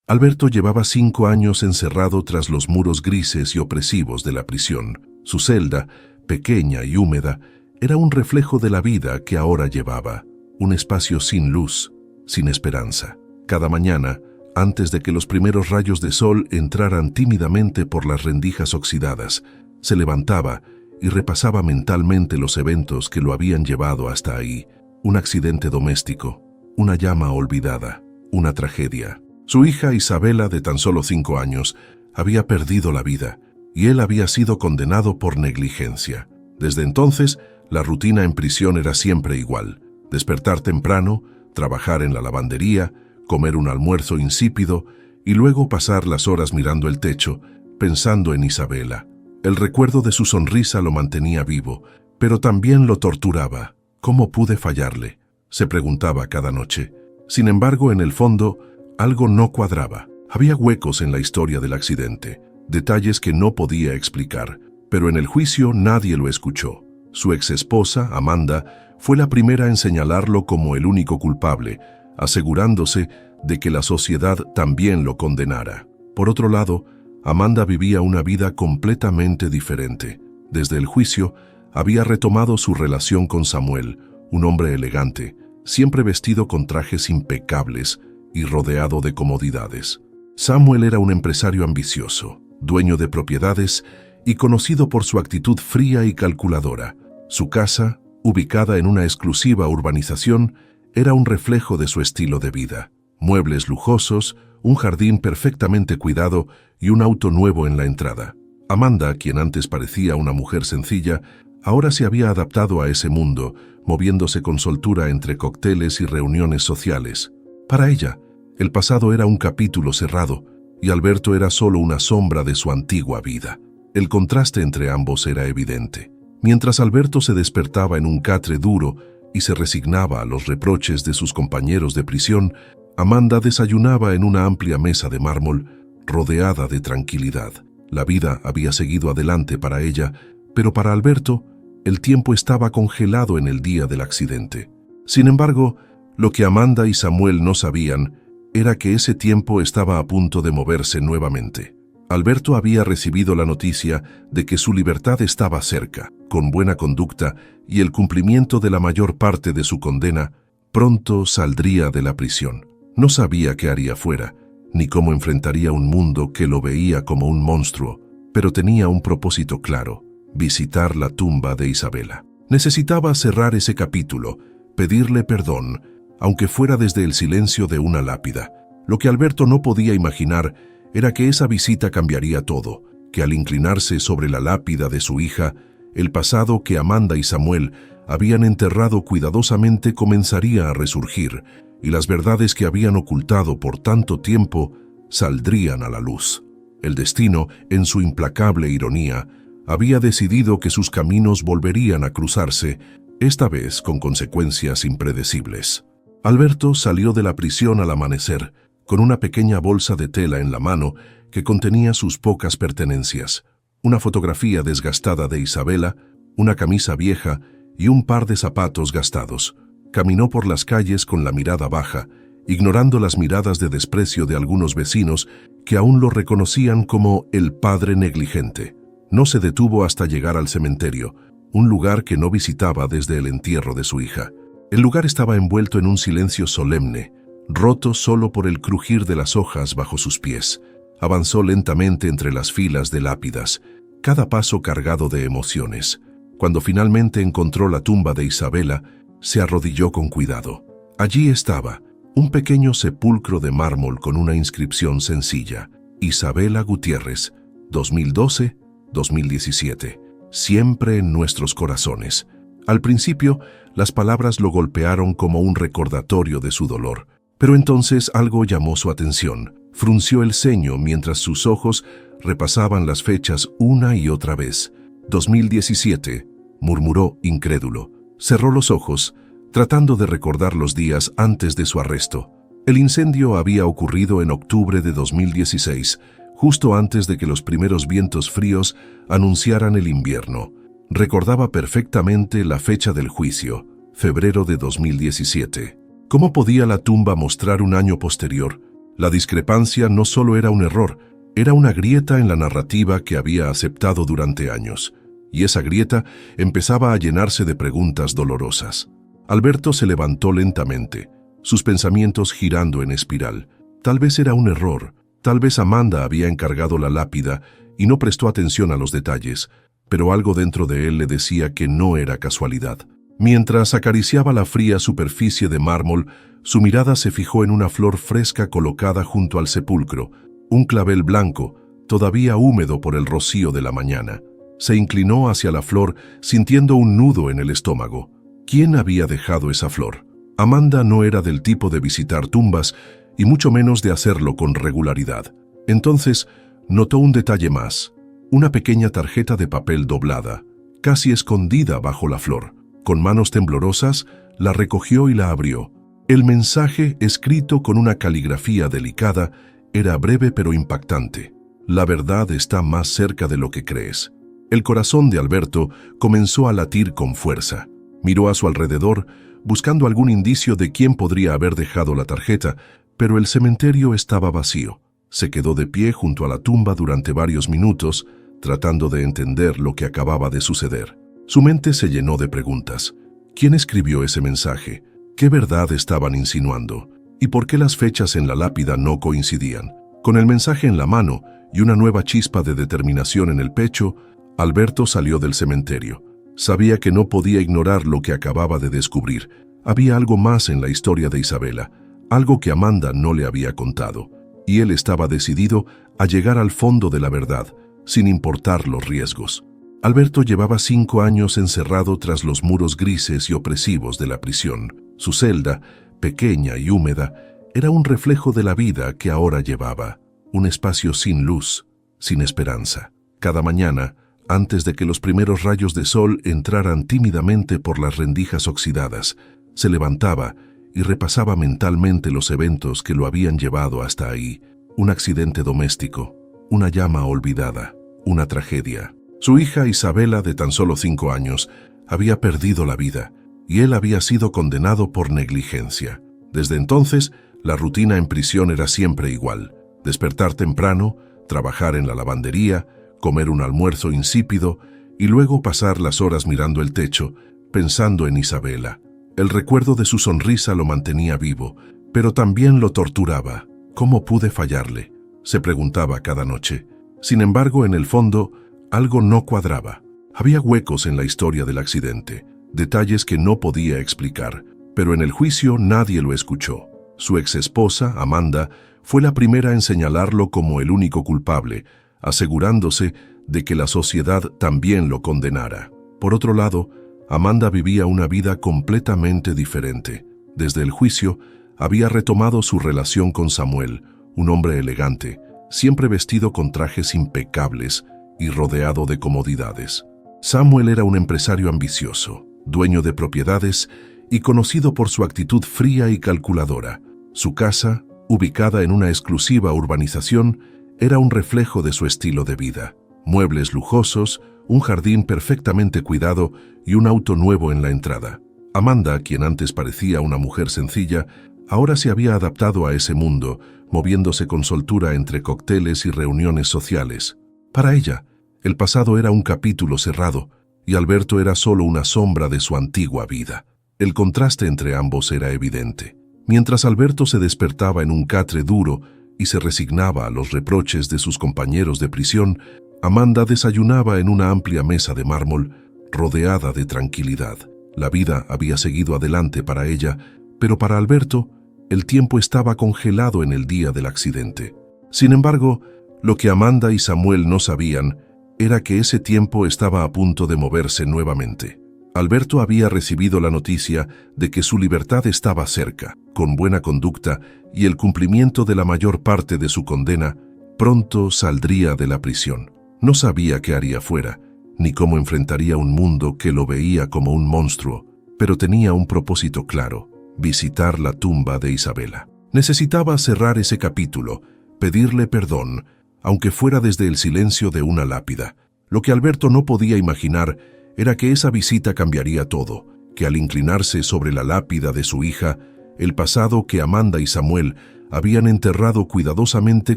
Alberto llevaba 5 años encerrado tras los muros grises y opresivos de la prisión. Su celda, pequeña y húmeda, era un reflejo de la vida que ahora llevaba, un espacio sin luz, sin esperanza. Cada mañana, antes de que los primeros rayos de sol entraran tímidamente por las rendijas oxidadas, se levantaba y repasaba mentalmente los eventos que lo habían llevado hasta ahí. Un accidente doméstico, una llama olvidada, una tragedia. Su hija Isabela, de tan solo 5 años, había perdido la vida y él había sido condenado por negligencia. Desde entonces, la rutina en prisión era siempre igual: despertar temprano, trabajar en la lavandería, comer un almuerzo insípido y luego pasar las horas mirando el techo, pensando en Isabela. El recuerdo de su sonrisa lo mantenía vivo, pero también lo torturaba. ¿Cómo pude fallarle?, se preguntaba cada noche. Sin embargo, en el fondo, algo no cuadraba. Había huecos en la historia del accidente, detalles que no podía explicar, pero en el juicio nadie lo escuchó. Su exesposa, Amanda, fue la primera en señalarlo como el único culpable, asegurándose de que la sociedad también lo condenara. Por otro lado, Amanda vivía una vida completamente diferente. Desde el juicio, había retomado su relación con Samuel, un hombre elegante, siempre vestido con trajes impecables y rodeado de comodidades. Samuel era un empresario ambicioso, dueño de propiedades y conocido por su actitud fría y calculadora. Su casa, ubicada en una exclusiva urbanización, era un reflejo de su estilo de vida. Muebles lujosos, un jardín perfectamente cuidado y un auto nuevo en la entrada. Amanda, quien antes parecía una mujer sencilla, ahora se había adaptado a ese mundo, moviéndose con soltura entre cócteles y reuniones sociales. Para ella, el pasado era un capítulo cerrado y Alberto era solo una sombra de su antigua vida. El contraste entre ambos era evidente. Mientras Alberto se despertaba en un catre duro y se resignaba a los reproches de sus compañeros de prisión, Amanda desayunaba en una amplia mesa de mármol, rodeada de tranquilidad. La vida había seguido adelante para ella, pero para Alberto, el tiempo estaba congelado en el día del accidente. Sin embargo, lo que Amanda y Samuel no sabían era que ese tiempo estaba a punto de moverse nuevamente. Alberto había recibido la noticia de que su libertad estaba cerca. Con buena conducta y el cumplimiento de la mayor parte de su condena, pronto saldría de la prisión. No sabía qué haría fuera, ni cómo enfrentaría un mundo que lo veía como un monstruo, pero tenía un propósito claro: visitar la tumba de Isabela. Necesitaba cerrar ese capítulo, pedirle perdón, aunque fuera desde el silencio de una lápida. Lo que Alberto no podía imaginar era que esa visita cambiaría todo, que al inclinarse sobre la lápida de su hija, el pasado que Amanda y Samuel habían enterrado cuidadosamente comenzaría a resurgir, y las verdades que habían ocultado por tanto tiempo saldrían a la luz. El destino, en su implacable ironía, había decidido que sus caminos volverían a cruzarse, esta vez con consecuencias impredecibles. Alberto salió de la prisión al amanecer, con una pequeña bolsa de tela en la mano que contenía sus pocas pertenencias: una fotografía desgastada de Isabela, una camisa vieja y un par de zapatos gastados. Caminó por las calles con la mirada baja, ignorando las miradas de desprecio de algunos vecinos que aún lo reconocían como el padre negligente. No se detuvo hasta llegar al cementerio, un lugar que no visitaba desde el entierro de su hija. El lugar estaba envuelto en un silencio solemne, roto solo por el crujir de las hojas bajo sus pies. Avanzó lentamente entre las filas de lápidas, cada paso cargado de emociones. Cuando finalmente encontró la tumba de Isabela, se arrodilló con cuidado. Allí estaba, un pequeño sepulcro de mármol con una inscripción sencilla: Isabela Gutiérrez, 2012-2017, siempre en nuestros corazones. Al principio, las palabras lo golpearon como un recordatorio de su dolor, pero entonces algo llamó su atención. Frunció el ceño mientras sus ojos repasaban las fechas una y otra vez. 2017, murmuró incrédulo. Cerró los ojos, tratando de recordar los días antes de su arresto. El incendio había ocurrido en octubre de 2016, justo antes de que los primeros vientos fríos anunciaran el invierno. Recordaba perfectamente la fecha del juicio, febrero de 2017. ¿Cómo podía la tumba mostrar un año posterior? La discrepancia no solo era un error, era una grieta en la narrativa que había aceptado durante años, y esa grieta empezaba a llenarse de preguntas dolorosas. Alberto se levantó lentamente, sus pensamientos girando en espiral. Tal vez era un error, tal vez Amanda había encargado la lápida y no prestó atención a los detalles, pero algo dentro de él le decía que no era casualidad. Mientras acariciaba la fría superficie de mármol, su mirada se fijó en una flor fresca colocada junto al sepulcro, un clavel blanco, todavía húmedo por el rocío de la mañana. Se inclinó hacia la flor, sintiendo un nudo en el estómago. ¿Quién había dejado esa flor? Amanda no era del tipo de visitar tumbas, y mucho menos de hacerlo con regularidad. Entonces, notó un detalle más, una pequeña tarjeta de papel doblada, casi escondida bajo la flor. Con manos temblorosas, la recogió y la abrió. El mensaje, escrito con una caligrafía delicada, era breve pero impactante. La verdad está más cerca de lo que crees. El corazón de Alberto comenzó a latir con fuerza. Miró a su alrededor, buscando algún indicio de quién podría haber dejado la tarjeta, pero el cementerio estaba vacío. Se quedó de pie junto a la tumba durante varios minutos, tratando de entender lo que acababa de suceder. Su mente se llenó de preguntas. ¿Quién escribió ese mensaje? ¿Qué verdad estaban insinuando? ¿Y por qué las fechas en la lápida no coincidían? Con el mensaje en la mano y una nueva chispa de determinación en el pecho, Alberto salió del cementerio. Sabía que no podía ignorar lo que acababa de descubrir. Había algo más en la historia de Isabela, algo que Amanda no le había contado, y él estaba decidido a llegar al fondo de la verdad, sin importar los riesgos. Alberto llevaba 5 años encerrado tras los muros grises y opresivos de la prisión. Su celda, pequeña y húmeda, era un reflejo de la vida que ahora llevaba, un espacio sin luz, sin esperanza. Cada mañana, antes de que los primeros rayos de sol entraran tímidamente por las rendijas oxidadas, se levantaba y repasaba mentalmente los eventos que lo habían llevado hasta ahí. Un accidente doméstico, una llama olvidada, una tragedia. Su hija Isabela, de tan solo 5 años, había perdido la vida, y él había sido condenado por negligencia. Desde entonces, la rutina en prisión era siempre igual: despertar temprano, trabajar en la lavandería, comer un almuerzo insípido y luego pasar las horas mirando el techo, pensando en Isabela. El recuerdo de su sonrisa lo mantenía vivo, pero también lo torturaba. ¿Cómo pude fallarle?, se preguntaba cada noche. Sin embargo, en el fondo, algo no cuadraba. Había huecos en la historia del accidente, detalles que no podía explicar, pero en el juicio nadie lo escuchó. Su exesposa, Amanda, fue la primera en señalarlo como el único culpable, asegurándose de que la sociedad también lo condenara. Por otro lado, Amanda vivía una vida completamente diferente. Desde el juicio, había retomado su relación con Samuel, un hombre elegante, siempre vestido con trajes impecables y rodeado de comodidades. Samuel era un empresario ambicioso, dueño de propiedades y conocido por su actitud fría y calculadora. Su casa, ubicada en una exclusiva urbanización, era un reflejo de su estilo de vida. Muebles lujosos, un jardín perfectamente cuidado y un auto nuevo en la entrada. Amanda, quien antes parecía una mujer sencilla, ahora se había adaptado a ese mundo, moviéndose con soltura entre cócteles y reuniones sociales. Para ella, el pasado era un capítulo cerrado, y Alberto era solo una sombra de su antigua vida. El contraste entre ambos era evidente. Mientras Alberto se despertaba en un catre duro y se resignaba a los reproches de sus compañeros de prisión, Amanda desayunaba en una amplia mesa de mármol, rodeada de tranquilidad. La vida había seguido adelante para ella, pero para Alberto, el tiempo estaba congelado en el día del accidente. Sin embargo, lo que Amanda y Samuel no sabían era que ese tiempo estaba a punto de moverse nuevamente. Alberto había recibido la noticia de que su libertad estaba cerca. Con buena conducta y el cumplimiento de la mayor parte de su condena, pronto saldría de la prisión. No sabía qué haría fuera, ni cómo enfrentaría un mundo que lo veía como un monstruo, pero tenía un propósito claro: visitar la tumba de Isabela. Necesitaba cerrar ese capítulo, pedirle perdón, aunque fuera desde el silencio de una lápida. Lo que Alberto no podía imaginar era que esa visita cambiaría todo, que al inclinarse sobre la lápida de su hija, El pasado que Amanda y Samuel habían enterrado cuidadosamente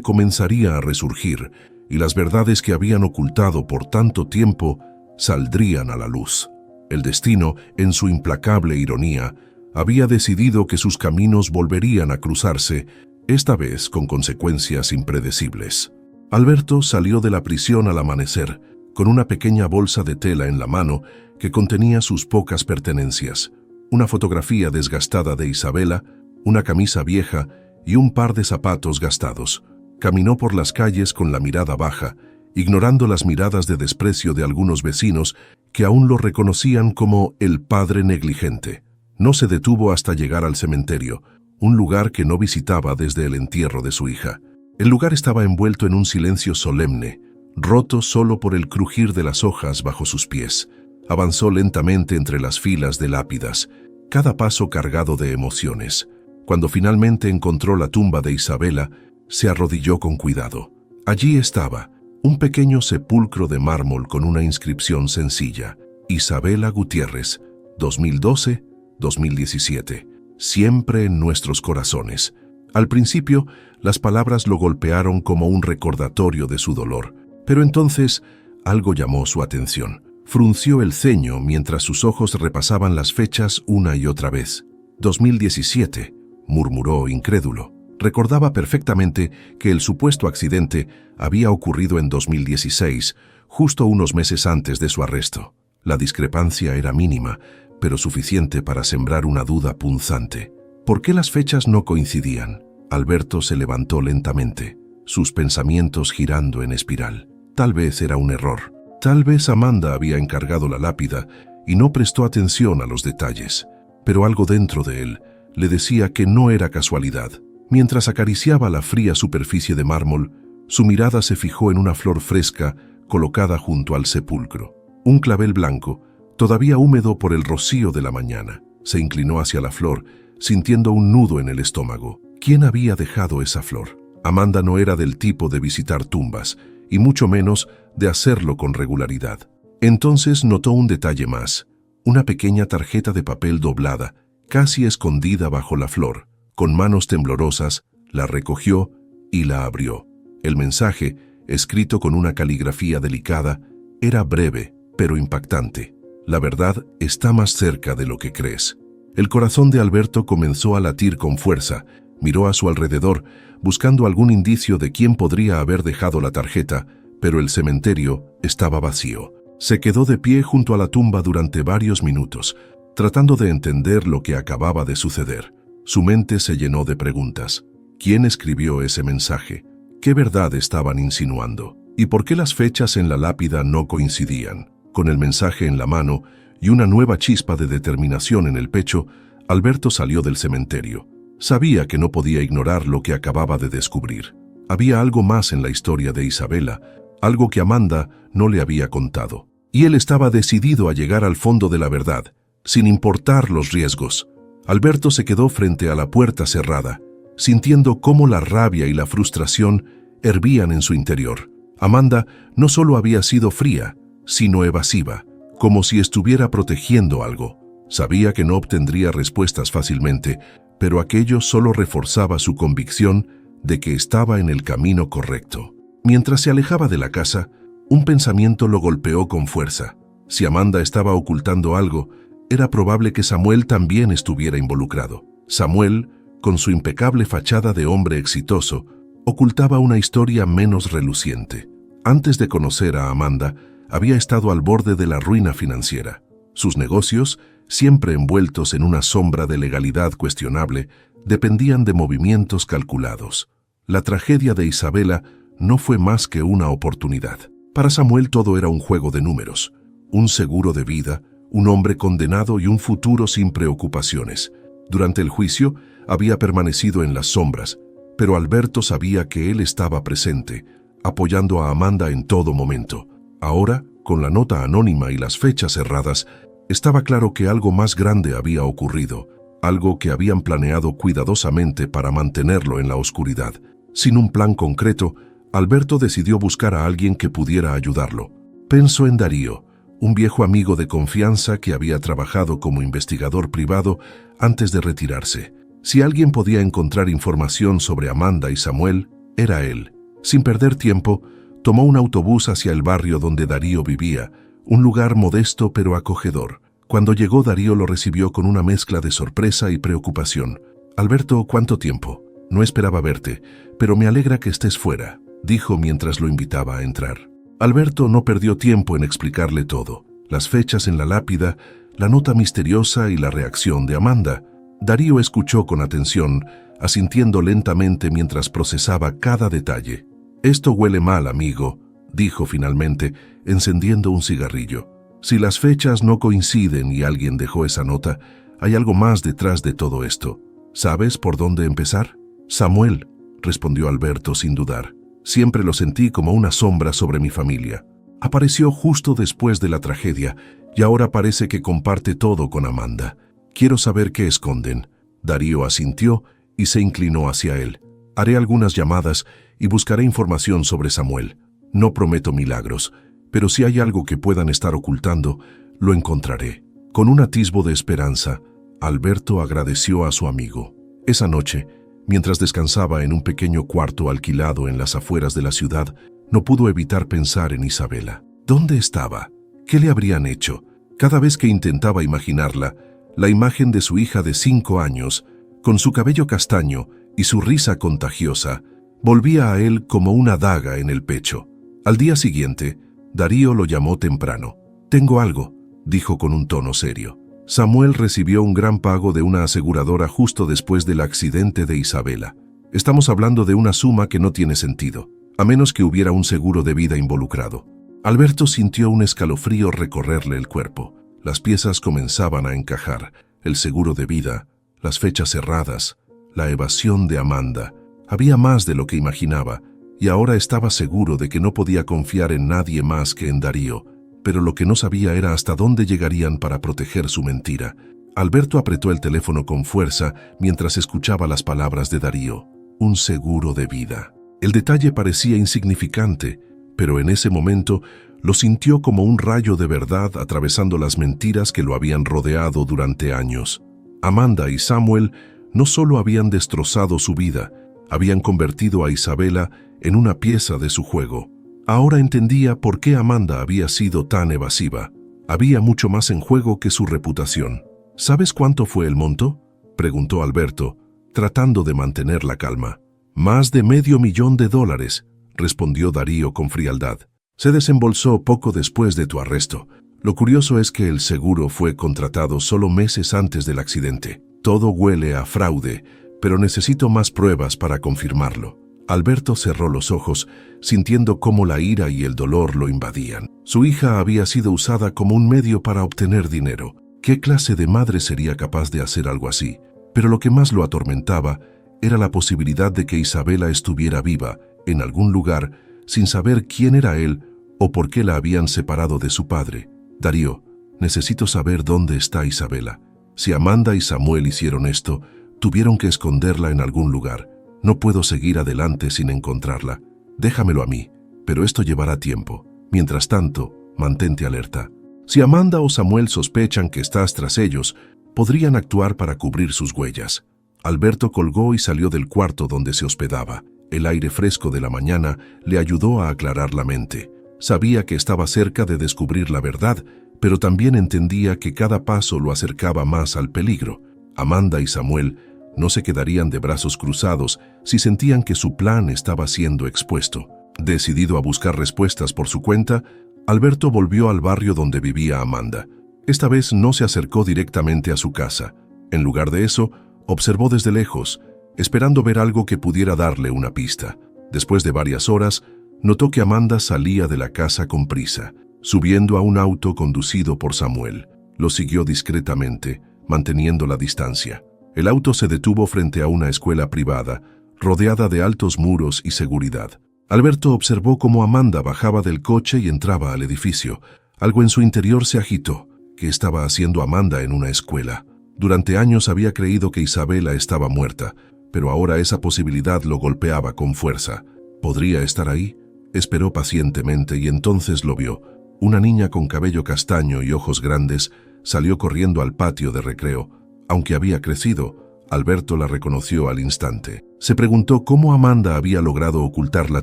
comenzaría a resurgir, y las verdades que habían ocultado por tanto tiempo saldrían a la luz. El destino, en su implacable ironía, había decidido que sus caminos volverían a cruzarse, esta vez con consecuencias impredecibles. Alberto salió de la prisión al amanecer, con una pequeña bolsa de tela en la mano que contenía sus pocas pertenencias, una fotografía desgastada de Isabela, una camisa vieja y un par de zapatos gastados. Caminó por las calles con la mirada baja, ignorando las miradas de desprecio de algunos vecinos que aún lo reconocían como el padre negligente. No se detuvo hasta llegar al cementerio, un lugar que no visitaba desde el entierro de su hija. El lugar estaba envuelto en un silencio solemne, roto solo por el crujir de las hojas bajo sus pies. Avanzó lentamente entre las filas de lápidas, cada paso cargado de emociones. Cuando finalmente encontró la tumba de Isabela, se arrodilló con cuidado. Allí estaba, un pequeño sepulcro de mármol con una inscripción sencilla: Isabela Gutiérrez, 2012-2017, siempre en nuestros corazones. Al principio, las palabras lo golpearon como un recordatorio de su dolor, pero entonces algo llamó su atención. Frunció el ceño mientras sus ojos repasaban las fechas una y otra vez. 2017, murmuró incrédulo. Recordaba perfectamente que el supuesto accidente había ocurrido en 2016, justo unos meses antes de su arresto. La discrepancia era mínima, pero suficiente para sembrar una duda punzante. ¿Por qué las fechas no coincidían? Alberto se levantó lentamente, sus pensamientos girando en espiral. Tal vez era un error. Tal vez Amanda había encargado la lápida y no prestó atención a los detalles, pero algo dentro de él le decía que no era casualidad. Mientras acariciaba la fría superficie de mármol, su mirada se fijó en una flor fresca colocada junto al sepulcro. Un clavel blanco, todavía húmedo por el rocío de la mañana. Se inclinó hacia la flor, sintiendo un nudo en el estómago. ¿Quién había dejado esa flor? Amanda no era del tipo de visitar tumbas, y mucho menos de hacerlo con regularidad. Entonces notó un detalle más, una pequeña tarjeta de papel doblada, casi escondida bajo la flor. Con manos temblorosas, la recogió y la abrió. El mensaje, escrito con una caligrafía delicada, era breve, pero impactante. La verdad está más cerca de lo que crees. El corazón de Alberto comenzó a latir con fuerza. Miró a su alrededor, buscando algún indicio de quién podría haber dejado la tarjeta, pero el cementerio estaba vacío. Se quedó de pie junto a la tumba durante varios minutos, tratando de entender lo que acababa de suceder. Su mente se llenó de preguntas. ¿Quién escribió ese mensaje? ¿Qué verdad estaban insinuando? ¿Y por qué las fechas en la lápida no coincidían? Con el mensaje en la mano y una nueva chispa de determinación en el pecho, Alberto salió del cementerio. Sabía que no podía ignorar lo que acababa de descubrir. Había algo más en la historia de Isabela, algo que Amanda no le había contado. Y él estaba decidido a llegar al fondo de la verdad, sin importar los riesgos. Alberto se quedó frente a la puerta cerrada, sintiendo cómo la rabia y la frustración hervían en su interior. Amanda no solo había sido fría, sino evasiva, como si estuviera protegiendo algo. Sabía que no obtendría respuestas fácilmente, pero aquello solo reforzaba su convicción de que estaba en el camino correcto. Mientras se alejaba de la casa, un pensamiento lo golpeó con fuerza. Si Amanda estaba ocultando algo, era probable que Samuel también estuviera involucrado. Samuel, con su impecable fachada de hombre exitoso, ocultaba una historia menos reluciente. Antes de conocer a Amanda, había estado al borde de la ruina financiera. Sus negocios, siempre envueltos en una sombra de legalidad cuestionable, dependían de movimientos calculados. La tragedia de Isabela no fue más que una oportunidad. Para Samuel todo era un juego de números, un seguro de vida, un hombre condenado y un futuro sin preocupaciones. Durante el juicio había permanecido en las sombras, pero Alberto sabía que él estaba presente, apoyando a Amanda en todo momento. Ahora, con la nota anónima y las fechas cerradas, estaba claro que algo más grande había ocurrido, algo que habían planeado cuidadosamente para mantenerlo en la oscuridad. Sin un plan concreto, Alberto decidió buscar a alguien que pudiera ayudarlo. Pensó en Darío, un viejo amigo de confianza que había trabajado como investigador privado antes de retirarse. Si alguien podía encontrar información sobre Amanda y Samuel, era él. Sin perder tiempo, tomó un autobús hacia el barrio donde Darío vivía, un lugar modesto pero acogedor. Cuando llegó, Darío lo recibió con una mezcla de sorpresa y preocupación. «Alberto, ¿cuánto tiempo? No esperaba verte, pero me alegra que estés fuera», dijo mientras lo invitaba a entrar. Alberto no perdió tiempo en explicarle todo: las fechas en la lápida, la nota misteriosa y la reacción de Amanda. Darío escuchó con atención, asintiendo lentamente mientras procesaba cada detalle. «Esto huele mal, amigo», dijo finalmente, encendiendo un cigarrillo. «Si las fechas no coinciden y alguien dejó esa nota, hay algo más detrás de todo esto. ¿Sabes por dónde empezar?» «Samuel», respondió Alberto sin dudar. «Siempre lo sentí como una sombra sobre mi familia. Apareció justo después de la tragedia y ahora parece que comparte todo con Amanda. Quiero saber qué esconden». Darío asintió y se inclinó hacia él. «Haré algunas llamadas y buscaré información sobre Samuel. No prometo milagros, pero si hay algo que puedan estar ocultando, lo encontraré». Con un atisbo de esperanza, Alberto agradeció a su amigo. Esa noche, mientras descansaba en un pequeño cuarto alquilado en las afueras de la ciudad, no pudo evitar pensar en Isabela. ¿Dónde estaba? ¿Qué le habrían hecho? Cada vez que intentaba imaginarla, la imagen de su hija de 5 años, con su cabello castaño y su risa contagiosa, volvía a él como una daga en el pecho. Al día siguiente, Darío lo llamó temprano. «Tengo algo», dijo con un tono serio. Samuel recibió un gran pago de una aseguradora justo después del accidente de Isabela. «Estamos hablando de una suma que no tiene sentido, a menos que hubiera un seguro de vida involucrado». Alberto sintió un escalofrío recorrerle el cuerpo. Las piezas comenzaban a encajar: el seguro de vida, las fechas cerradas, la evasión de Amanda. Había más de lo que imaginaba, y ahora estaba seguro de que no podía confiar en nadie más que en Darío, pero lo que no sabía era hasta dónde llegarían para proteger su mentira. Alberto apretó el teléfono con fuerza mientras escuchaba las palabras de Darío. Un seguro de vida. El detalle parecía insignificante, pero en ese momento lo sintió como un rayo de verdad atravesando las mentiras que lo habían rodeado durante años. Amanda y Samuel no solo habían destrozado su vida, habían convertido a Isabela en una pieza de su juego. Ahora entendía por qué Amanda había sido tan evasiva. Había mucho más en juego que su reputación. «¿Sabes cuánto fue el monto?», preguntó Alberto, tratando de mantener la calma. «Más de $500,000, respondió Darío con frialdad. «Se desembolsó poco después de tu arresto. Lo curioso es que el seguro fue contratado solo meses antes del accidente. Todo huele a fraude, pero necesito más pruebas para confirmarlo». Alberto cerró los ojos, sintiendo cómo la ira y el dolor lo invadían. Su hija había sido usada como un medio para obtener dinero. ¿Qué clase de madre sería capaz de hacer algo así? Pero lo que más lo atormentaba era la posibilidad de que Isabela estuviera viva, en algún lugar, sin saber quién era él o por qué la habían separado de su padre. «Darío, necesito saber dónde está Isabela. Si Amanda y Samuel hicieron esto, tuvieron que esconderla en algún lugar. No puedo seguir adelante sin encontrarla. Déjamelo a mí, pero esto llevará tiempo. Mientras tanto, mantente alerta. Si Amanda o Samuel sospechan que estás tras ellos, podrían actuar para cubrir sus huellas». Alberto colgó y salió del cuarto donde se hospedaba. El aire fresco de la mañana le ayudó a aclarar la mente. Sabía que estaba cerca de descubrir la verdad, pero también entendía que cada paso lo acercaba más al peligro. Amanda y Samuel no se quedarían de brazos cruzados si sentían que su plan estaba siendo expuesto. Decidido a buscar respuestas por su cuenta, Alberto volvió al barrio donde vivía Amanda. Esta vez no se acercó directamente a su casa. En lugar de eso, observó desde lejos, esperando ver algo que pudiera darle una pista. Después de varias horas, notó que Amanda salía de la casa con prisa, subiendo a un auto conducido por Samuel. Lo siguió discretamente, manteniendo la distancia. El auto se detuvo frente a una escuela privada, rodeada de altos muros y seguridad. Alberto observó cómo Amanda bajaba del coche y entraba al edificio. Algo en su interior se agitó. ¿Qué estaba haciendo Amanda en una escuela? Durante años había creído que Isabela estaba muerta, pero ahora esa posibilidad lo golpeaba con fuerza. ¿Podría estar ahí? Esperó pacientemente y entonces lo vio. Una niña con cabello castaño y ojos grandes salió corriendo al patio de recreo. Aunque había crecido, Alberto la reconoció al instante. Se preguntó cómo Amanda había logrado ocultarla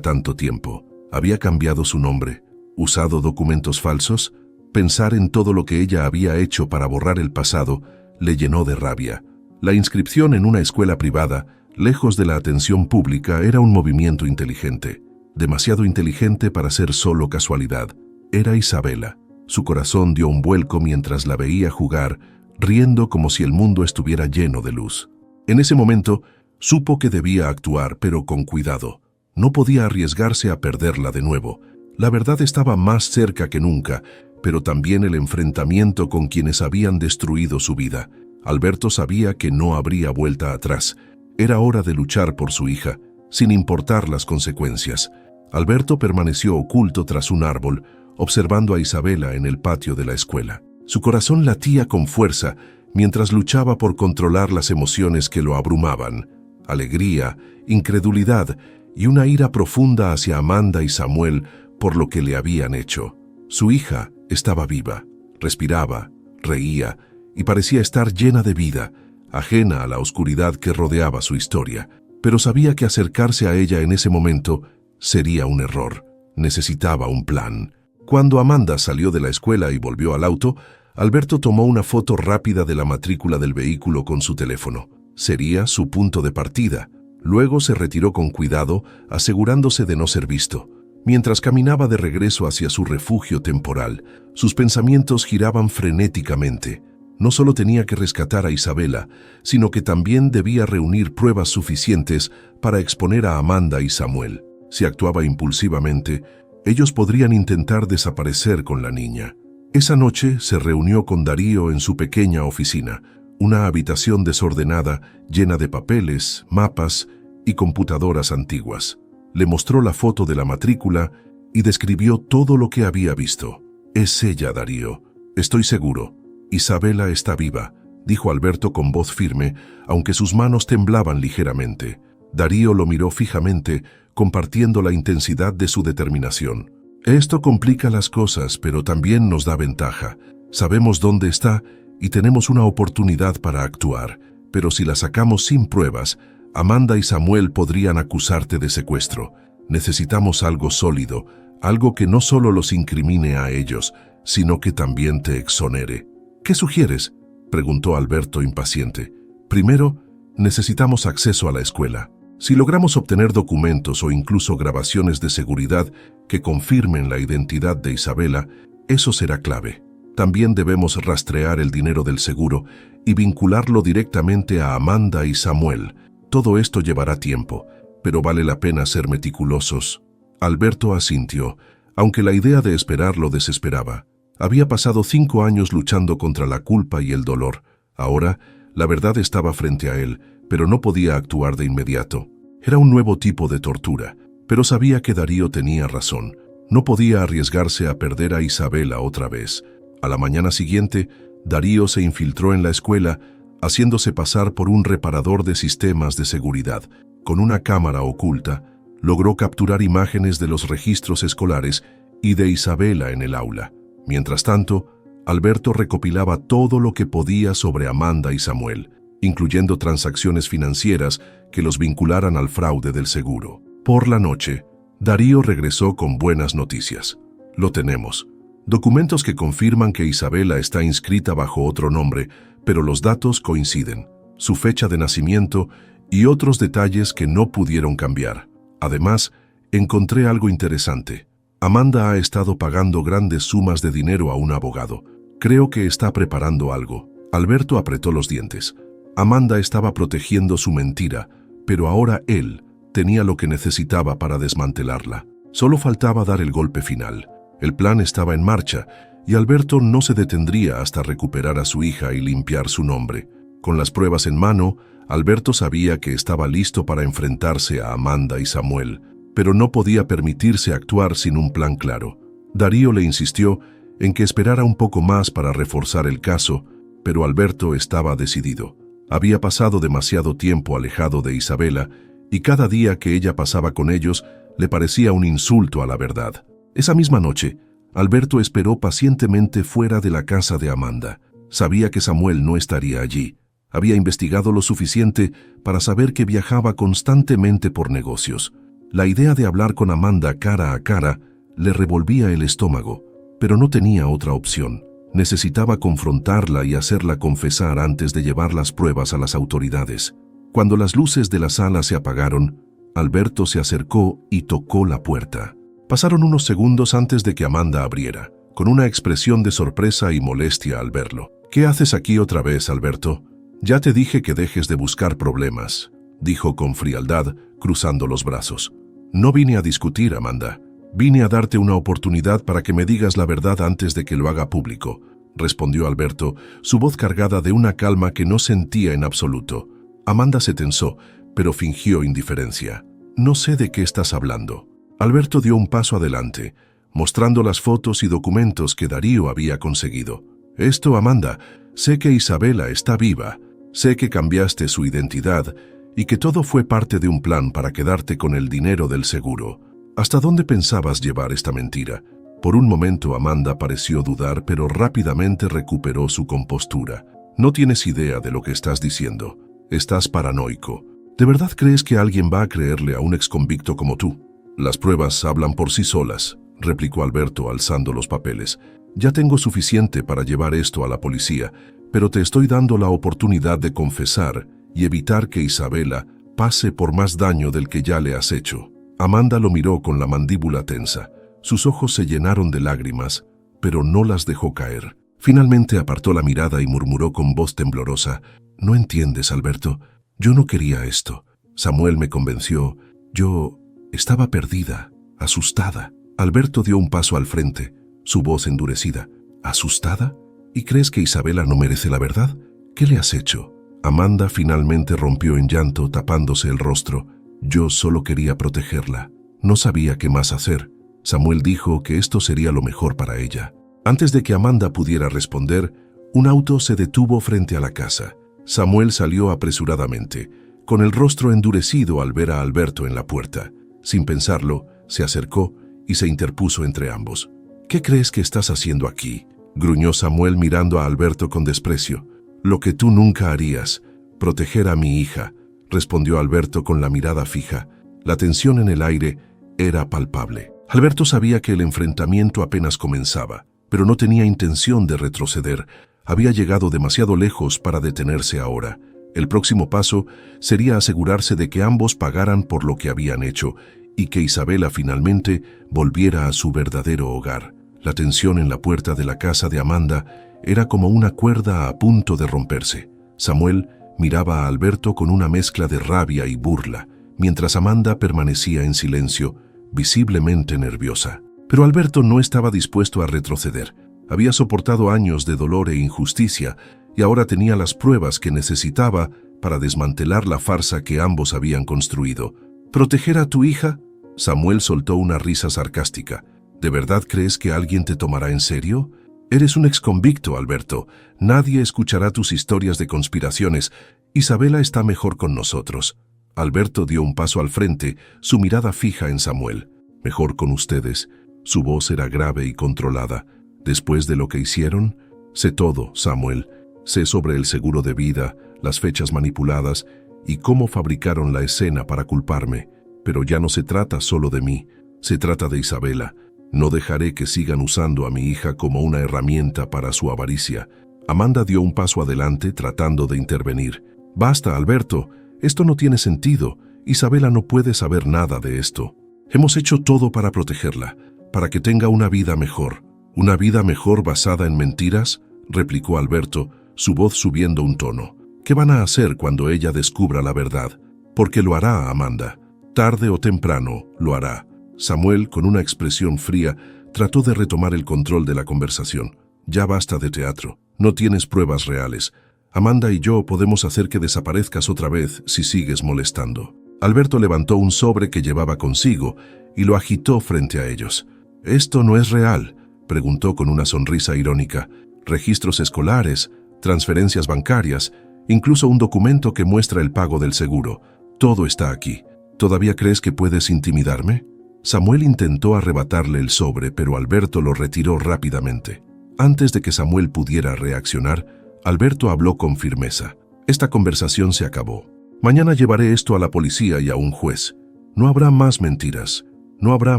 tanto tiempo. ¿Había cambiado su nombre? ¿Usado documentos falsos? Pensar en todo lo que ella había hecho para borrar el pasado le llenó de rabia. La inscripción en una escuela privada, lejos de la atención pública, era un movimiento inteligente. Demasiado inteligente para ser solo casualidad. Era Isabela. Su corazón dio un vuelco mientras la veía jugar, riendo como si el mundo estuviera lleno de luz. En ese momento, supo que debía actuar, pero con cuidado. No podía arriesgarse a perderla de nuevo. La verdad estaba más cerca que nunca, pero también el enfrentamiento con quienes habían destruido su vida. Alberto sabía que no habría vuelta atrás. Era hora de luchar por su hija, sin importar las consecuencias. Alberto permaneció oculto tras un árbol, observando a Isabela en el patio de la escuela. Su corazón latía con fuerza mientras luchaba por controlar las emociones que lo abrumaban: alegría, incredulidad y una ira profunda hacia Amanda y Samuel por lo que le habían hecho. Su hija estaba viva, respiraba, reía y parecía estar llena de vida, ajena a la oscuridad que rodeaba su historia. Pero sabía que acercarse a ella en ese momento sería un error. Necesitaba un plan. Cuando Amanda salió de la escuela y volvió al auto, Alberto tomó una foto rápida de la matrícula del vehículo con su teléfono. Sería su punto de partida. Luego se retiró con cuidado, asegurándose de no ser visto. Mientras caminaba de regreso hacia su refugio temporal, sus pensamientos giraban frenéticamente. No solo tenía que rescatar a Isabela, sino que también debía reunir pruebas suficientes para exponer a Amanda y Samuel. Si actuaba impulsivamente, ellos podrían intentar desaparecer con la niña. Esa noche se reunió con Darío en su pequeña oficina, una habitación desordenada llena de papeles, mapas y computadoras antiguas. Le mostró la foto de la matrícula y describió todo lo que había visto. «Es ella, Darío. Estoy seguro. Isabela está viva», dijo Alberto con voz firme, aunque sus manos temblaban ligeramente. Darío lo miró fijamente, compartiendo la intensidad de su determinación. «Esto complica las cosas, pero también nos da ventaja. Sabemos dónde está y tenemos una oportunidad para actuar. Pero si la sacamos sin pruebas, Amanda y Samuel podrían acusarte de secuestro. Necesitamos algo sólido, algo que no solo los incrimine a ellos, sino que también te exonere». «¿Qué sugieres?», preguntó Alberto impaciente. «Primero, necesitamos acceso a la escuela. Si logramos obtener documentos o incluso grabaciones de seguridad que confirmen la identidad de Isabela, eso será clave. También debemos rastrear el dinero del seguro y vincularlo directamente a Amanda y Samuel. Todo esto llevará tiempo, pero vale la pena ser meticulosos». Alberto asintió, aunque la idea de esperar lo desesperaba. Había pasado 5 años luchando contra la culpa y el dolor. Ahora, la verdad estaba frente a él, pero no podía actuar de inmediato. Era un nuevo tipo de tortura, pero sabía que Darío tenía razón. No podía arriesgarse a perder a Isabela otra vez. A la mañana siguiente, Darío se infiltró en la escuela, haciéndose pasar por un reparador de sistemas de seguridad. Con una cámara oculta, logró capturar imágenes de los registros escolares y de Isabela en el aula. Mientras tanto, Alberto recopilaba todo lo que podía sobre Amanda y Samuel, incluyendo transacciones financieras que los vincularan al fraude del seguro. Por la noche, Darío regresó con buenas noticias. «Lo tenemos. Documentos que confirman que Isabela está inscrita bajo otro nombre, pero los datos coinciden, su fecha de nacimiento y otros detalles que no pudieron cambiar. Además, encontré algo interesante. Amanda ha estado pagando grandes sumas de dinero a un abogado. Creo que está preparando algo». Alberto apretó los dientes. Amanda estaba protegiendo su mentira, pero ahora él tenía lo que necesitaba para desmantelarla. Solo faltaba dar el golpe final. El plan estaba en marcha, y Alberto no se detendría hasta recuperar a su hija y limpiar su nombre. Con las pruebas en mano, Alberto sabía que estaba listo para enfrentarse a Amanda y Samuel, pero no podía permitirse actuar sin un plan claro. Darío le insistió en que esperara un poco más para reforzar el caso, pero Alberto estaba decidido. Había pasado demasiado tiempo alejado de Isabela, y cada día que ella pasaba con ellos le parecía un insulto a la verdad. Esa misma noche, Alberto esperó pacientemente fuera de la casa de Amanda. Sabía que Samuel no estaría allí, Había investigado lo suficiente para saber que viajaba constantemente por negocios. La idea de hablar con Amanda cara a cara le revolvía el estómago, pero no tenía otra opción. Necesitaba confrontarla y hacerla confesar antes de llevar las pruebas a las autoridades. Cuando las luces de la sala se apagaron, Alberto se acercó y tocó la puerta. Pasaron unos segundos antes de que Amanda abriera, con una expresión de sorpresa y molestia al verlo. «¿Qué haces aquí otra vez, Alberto? Ya te dije que dejes de buscar problemas», dijo con frialdad, cruzando los brazos. «No vine a discutir, Amanda. Vine a darte una oportunidad para que me digas la verdad antes de que lo haga público», respondió Alberto, su voz cargada de una calma que no sentía en absoluto. Amanda se tensó, pero fingió indiferencia. «No sé de qué estás hablando». Alberto dio un paso adelante, mostrando las fotos y documentos que Darío había conseguido. «Esto, Amanda, sé que Isabela está viva, sé que cambiaste su identidad y que todo fue parte de un plan para quedarte con el dinero del seguro. ¿Hasta dónde pensabas llevar esta mentira?». Por un momento Amanda pareció dudar, pero rápidamente recuperó su compostura. «No tienes idea de lo que estás diciendo. Estás paranoico. ¿De verdad crees que alguien va a creerle a un exconvicto como tú?». «Las pruebas hablan por sí solas», replicó Alberto alzando los papeles. «Ya tengo suficiente para llevar esto a la policía, pero te estoy dando la oportunidad de confesar y evitar que Isabela pase por más daño del que ya le has hecho». Amanda lo miró con la mandíbula tensa. Sus ojos se llenaron de lágrimas, pero no las dejó caer. Finalmente apartó la mirada y murmuró con voz temblorosa: «No entiendes, Alberto. Yo no quería esto. Samuel me convenció. Yo estaba perdida, asustada». Alberto dio un paso al frente, su voz endurecida. «¿Asustada? ¿Y crees que Isabela no merece la verdad? ¿Qué le has hecho?». Amanda finalmente rompió en llanto, tapándose el rostro. «Yo solo quería protegerla. No sabía qué más hacer. Samuel dijo que esto sería lo mejor para ella». Antes de que Amanda pudiera responder, un auto se detuvo frente a la casa. Samuel salió apresuradamente, con el rostro endurecido al ver a Alberto en la puerta. Sin pensarlo, se acercó y se interpuso entre ambos. «¿Qué crees que estás haciendo aquí?», gruñó Samuel mirando a Alberto con desprecio. «Lo que tú nunca harías, proteger a mi hija», respondió Alberto con la mirada fija. La tensión en el aire era palpable. Alberto sabía que el enfrentamiento apenas comenzaba, pero no tenía intención de retroceder. Había llegado demasiado lejos para detenerse ahora. El próximo paso sería asegurarse de que ambos pagaran por lo que habían hecho y que Isabela finalmente volviera a su verdadero hogar. La tensión en la puerta de la casa de Amanda era como una cuerda a punto de romperse. Samuel miraba a Alberto con una mezcla de rabia y burla, mientras Amanda permanecía en silencio, visiblemente nerviosa. Pero Alberto no estaba dispuesto a retroceder. Había soportado años de dolor e injusticia y ahora tenía las pruebas que necesitaba para desmantelar la farsa que ambos habían construido. «¿Proteger a tu hija?». Samuel soltó una risa sarcástica. «¿De verdad crees que alguien te tomará en serio? Eres un exconvicto, Alberto. Nadie escuchará tus historias de conspiraciones. Isabela está mejor con nosotros». Alberto dio un paso al frente, su mirada fija en Samuel. «Mejor con ustedes». Su voz era grave y controlada. «Después de lo que hicieron, sé todo, Samuel. Sé sobre el seguro de vida, las fechas manipuladas y cómo fabricaron la escena para culparme. Pero ya no se trata solo de mí, se trata de Isabela. No dejaré que sigan usando a mi hija como una herramienta para su avaricia». Amanda dio un paso adelante tratando de intervenir. «Basta, Alberto. Esto no tiene sentido. Isabela no puede saber nada de esto. Hemos hecho todo para protegerla, para que tenga una vida mejor». «¿Una vida mejor basada en mentiras?», replicó Alberto, su voz subiendo un tono. «¿Qué van a hacer cuando ella descubra la verdad? Porque lo hará, Amanda. Tarde o temprano lo hará». Samuel, con una expresión fría, trató de retomar el control de la conversación. «Ya basta de teatro. No tienes pruebas reales. Amanda y yo podemos hacer que desaparezcas otra vez si sigues molestando». Alberto levantó un sobre que llevaba consigo y lo agitó frente a ellos. «¿Esto no es real?», preguntó con una sonrisa irónica. «Registros escolares, transferencias bancarias, incluso un documento que muestra el pago del seguro. Todo está aquí. ¿Todavía crees que puedes intimidarme?». Samuel intentó arrebatarle el sobre, pero Alberto lo retiró rápidamente. Antes de que Samuel pudiera reaccionar, Alberto habló con firmeza. Esta conversación se acabó. Mañana llevaré esto a la policía y a un juez. No habrá más mentiras. No habrá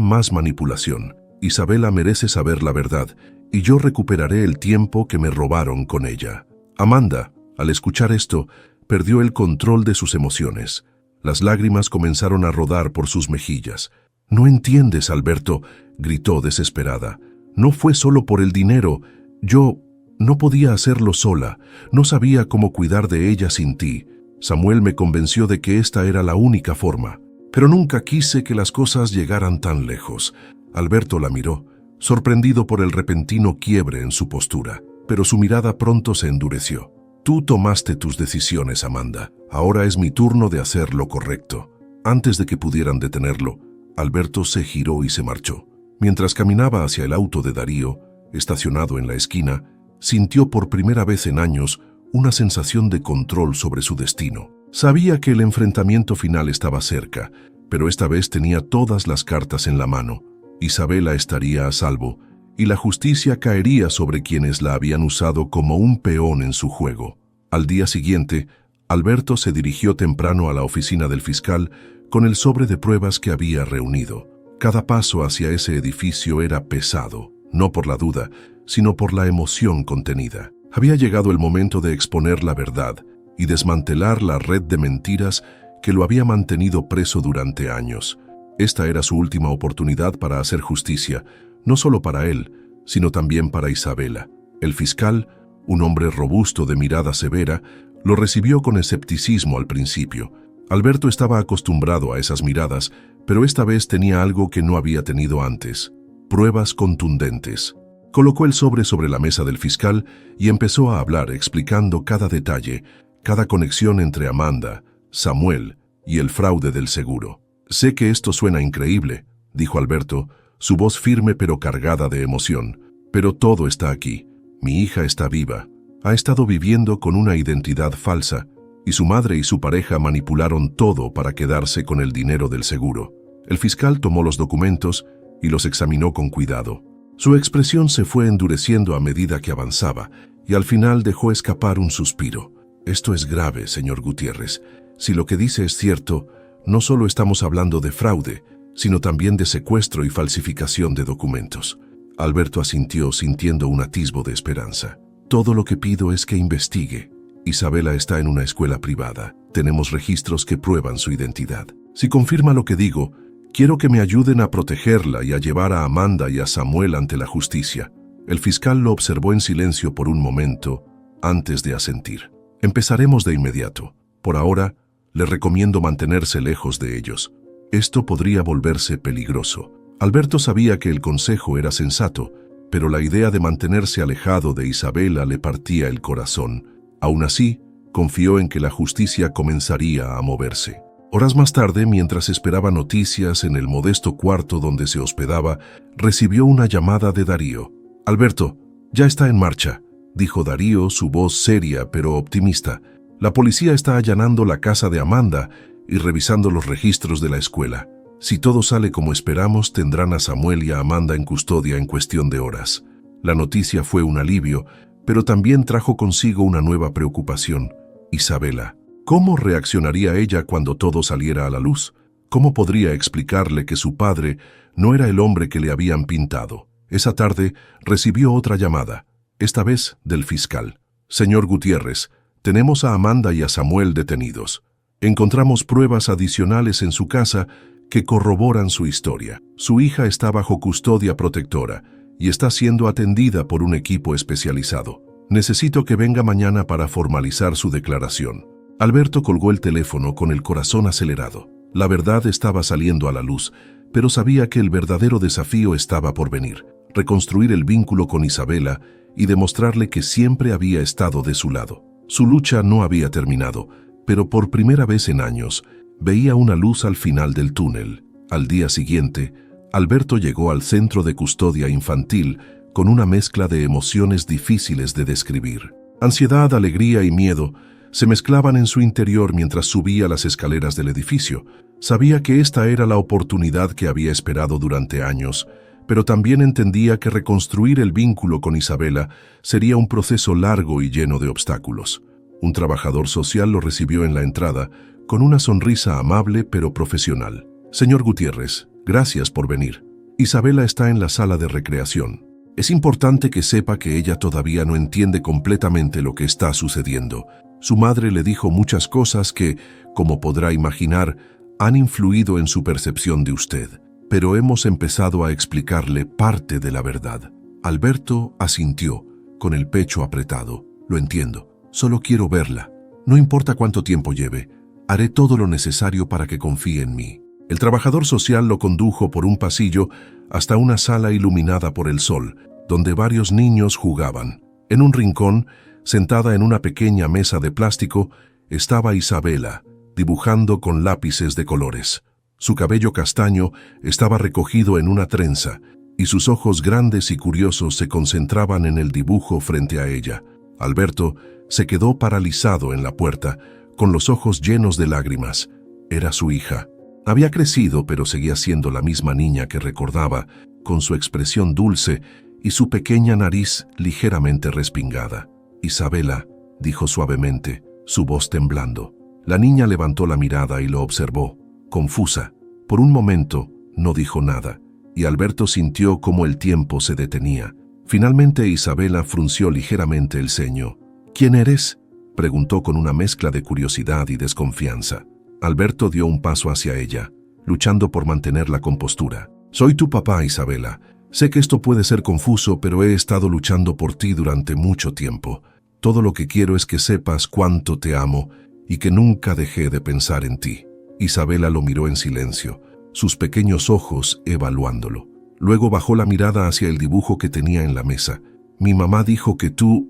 más manipulación. Isabela merece saber la verdad y yo recuperaré el tiempo que me robaron con ella. Amanda, al escuchar esto, perdió el control de sus emociones. Las lágrimas comenzaron a rodar por sus mejillas. «No entiendes, Alberto», gritó desesperada. «No fue solo por el dinero. Yo no podía hacerlo sola. No sabía cómo cuidar de ella sin ti. Samuel me convenció de que esta era la única forma. Pero nunca quise que las cosas llegaran tan lejos». Alberto la miró, sorprendido por el repentino quiebre en su postura, pero su mirada pronto se endureció. «Tú tomaste tus decisiones, Amanda. Ahora es mi turno de hacer lo correcto». Antes de que pudieran detenerlo, Alberto se giró y se marchó. Mientras caminaba hacia el auto de Darío, estacionado en la esquina, sintió por primera vez en años una sensación de control sobre su destino. Sabía que el enfrentamiento final estaba cerca, pero esta vez tenía todas las cartas en la mano. Isabela estaría a salvo, y la justicia caería sobre quienes la habían usado como un peón en su juego. Al día siguiente, Alberto se dirigió temprano a la oficina del fiscal con el sobre de pruebas que había reunido. Cada paso hacia ese edificio era pesado, no por la duda, sino por la emoción contenida. Había llegado el momento de exponer la verdad y desmantelar la red de mentiras que lo había mantenido preso durante años. Esta era su última oportunidad para hacer justicia, no solo para él, sino también para Isabela. El fiscal, un hombre robusto de mirada severa, lo recibió con escepticismo al principio. Alberto estaba acostumbrado a esas miradas, pero esta vez tenía algo que no había tenido antes: pruebas contundentes. Colocó el sobre la mesa del fiscal y empezó a hablar explicando cada detalle, cada conexión entre Amanda, Samuel y el fraude del seguro. «Sé que esto suena increíble», dijo Alberto, su voz firme pero cargada de emoción, «pero todo está aquí. Mi hija está viva. Ha estado viviendo con una identidad falsa, y su madre y su pareja manipularon todo para quedarse con el dinero del seguro». El fiscal tomó los documentos y los examinó con cuidado. Su expresión se fue endureciendo a medida que avanzaba, y al final dejó escapar un suspiro. «Esto es grave, señor Gutiérrez. Si lo que dice es cierto, no solo estamos hablando de fraude, sino también de secuestro y falsificación de documentos». Alberto asintió, sintiendo un atisbo de esperanza. «Todo lo que pido es que investigue. Isabela está en una escuela privada. Tenemos registros que prueban su identidad. Si confirma lo que digo, quiero que me ayuden a protegerla y a llevar a Amanda y a Samuel ante la justicia». El fiscal lo observó en silencio por un momento, antes de asentir. «Empezaremos de inmediato. Por ahora, le recomiendo mantenerse lejos de ellos. Esto podría volverse peligroso». Alberto sabía que el consejo era sensato, pero la idea de mantenerse alejado de Isabela le partía el corazón. Aún así, confió en que la justicia comenzaría a moverse. Horas más tarde, mientras esperaba noticias en el modesto cuarto donde se hospedaba, recibió una llamada de Darío. «Alberto, ya está en marcha», dijo Darío, su voz seria pero optimista. «La policía está allanando la casa de Amanda y revisando los registros de la escuela. Si todo sale como esperamos, tendrán a Samuel y a Amanda en custodia en cuestión de horas». La noticia fue un alivio, pero también trajo consigo una nueva preocupación: Isabela. ¿Cómo reaccionaría ella cuando todo saliera a la luz? ¿Cómo podría explicarle que su padre no era el hombre que le habían pintado? Esa tarde recibió otra llamada, esta vez del fiscal. «Señor Gutiérrez, tenemos a Amanda y a Samuel detenidos. Encontramos pruebas adicionales en su casa que corroboran su historia. Su hija está bajo custodia protectora y está siendo atendida por un equipo especializado. Necesito que venga mañana para formalizar su declaración». Alberto colgó el teléfono con el corazón acelerado. La verdad estaba saliendo a la luz, pero sabía que el verdadero desafío estaba por venir: reconstruir el vínculo con Isabela y demostrarle que siempre había estado de su lado. Su lucha no había terminado, pero por primera vez en años veía una luz al final del túnel. Al día siguiente, Alberto llegó al centro de custodia infantil con una mezcla de emociones difíciles de describir. Ansiedad, alegría y miedo se mezclaban en su interior mientras subía las escaleras del edificio. Sabía que esta era la oportunidad que había esperado durante años, pero también entendía que reconstruir el vínculo con Isabela sería un proceso largo y lleno de obstáculos. Un trabajador social lo recibió en la entrada, con una sonrisa amable pero profesional. Señor Gutiérrez, gracias por venir. Isabela está en la sala de recreación. Es importante que sepa que ella todavía no entiende completamente lo que está sucediendo. Su madre le dijo muchas cosas que, como podrá imaginar, han influido en su percepción de usted. Pero hemos empezado a explicarle parte de la verdad. Alberto asintió, con el pecho apretado. Lo entiendo. Solo quiero verla. No importa cuánto tiempo lleve. Haré todo lo necesario para que confíe en mí. El trabajador social lo condujo por un pasillo hasta una sala iluminada por el sol, donde varios niños jugaban. En un rincón, sentada en una pequeña mesa de plástico, estaba Isabela, dibujando con lápices de colores. Su cabello castaño estaba recogido en una trenza, y sus ojos grandes y curiosos se concentraban en el dibujo frente a ella. Alberto se quedó paralizado en la puerta, con los ojos llenos de lágrimas. Era su hija. Había crecido, pero seguía siendo la misma niña que recordaba, con su expresión dulce y su pequeña nariz ligeramente respingada. «Isabela», dijo suavemente, su voz temblando. La niña levantó la mirada y lo observó, confusa. Por un momento no dijo nada, y Alberto sintió cómo el tiempo se detenía. Finalmente Isabela frunció ligeramente el ceño. «¿Quién eres?», preguntó con una mezcla de curiosidad y desconfianza. Alberto dio un paso hacia ella, luchando por mantener la compostura. «Soy tu papá, Isabela. Sé que esto puede ser confuso, pero he estado luchando por ti durante mucho tiempo. Todo lo que quiero es que sepas cuánto te amo y que nunca dejé de pensar en ti». Isabela lo miró en silencio, sus pequeños ojos evaluándolo. Luego bajó la mirada hacia el dibujo que tenía en la mesa. «Mi mamá dijo que tú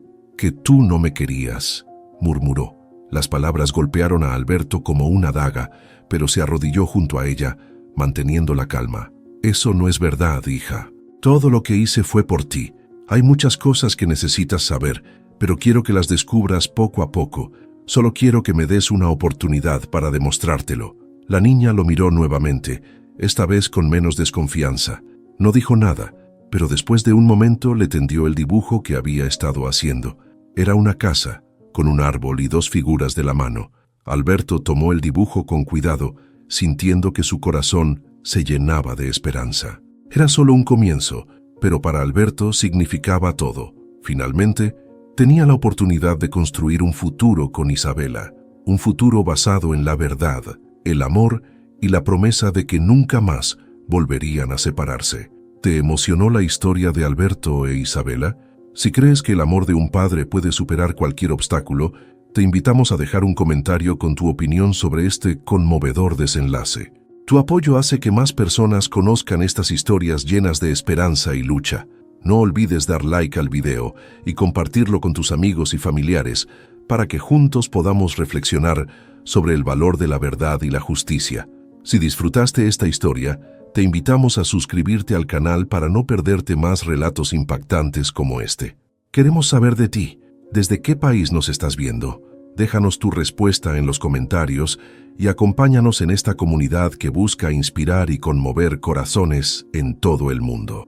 no me querías», murmuró. Las palabras golpearon a Alberto como una daga, pero se arrodilló junto a ella, manteniendo la calma. «Eso no es verdad, hija. Todo lo que hice fue por ti. Hay muchas cosas que necesitas saber, pero quiero que las descubras poco a poco. Solo quiero que me des una oportunidad para demostrártelo». La niña lo miró nuevamente, esta vez con menos desconfianza. No dijo nada, pero después de un momento le tendió el dibujo que había estado haciendo. Era una casa, con un árbol y dos figuras de la mano. Alberto tomó el dibujo con cuidado, sintiendo que su corazón se llenaba de esperanza. Era solo un comienzo, pero para Alberto significaba todo. Finalmente, tenía la oportunidad de construir un futuro con Isabela, un futuro basado en la verdad, el amor y la promesa de que nunca más volverían a separarse. ¿Te emocionó la historia de Alberto e Isabela? Si crees que el amor de un padre puede superar cualquier obstáculo, te invitamos a dejar un comentario con tu opinión sobre este conmovedor desenlace. Tu apoyo hace que más personas conozcan estas historias llenas de esperanza y lucha. No olvides dar like al video y compartirlo con tus amigos y familiares para que juntos podamos reflexionar sobre el valor de la verdad y la justicia. Si disfrutaste esta historia, te invitamos a suscribirte al canal para no perderte más relatos impactantes como este. Queremos saber de ti. ¿Desde qué país nos estás viendo? Déjanos tu respuesta en los comentarios y acompáñanos en esta comunidad que busca inspirar y conmover corazones en todo el mundo.